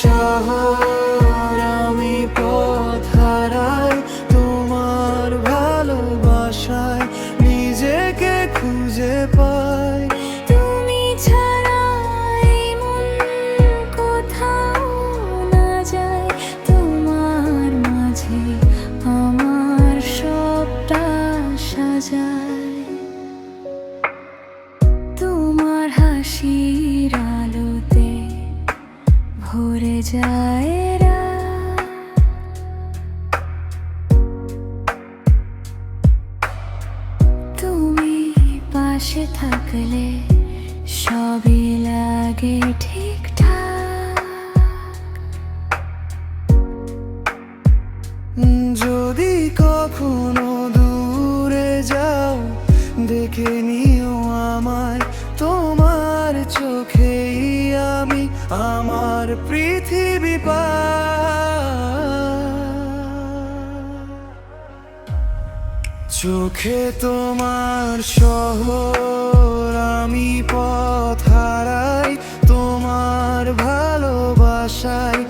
শহর আমি পথ হারাই, তোমার ভালোবাসায় নিজেকে খুঁজে পাই। তুমি ছাড়া এই মন কোথাও না যায়, তোমার মাঝে আমার সবটা সাজায়। তোমার হাসির আলোতে ভরে যায় রাত। তুমি পাশে থাকলে সবই লাগে ঠিকঠাক। যদি কখনো দূরে যাও, দেখে নিও আমায়, তোমার চোখেই আমি আমার পৃথিবী পাই। চোখে তোমার শহর আমি পথ হারাই, তোমার ভালোবাসায়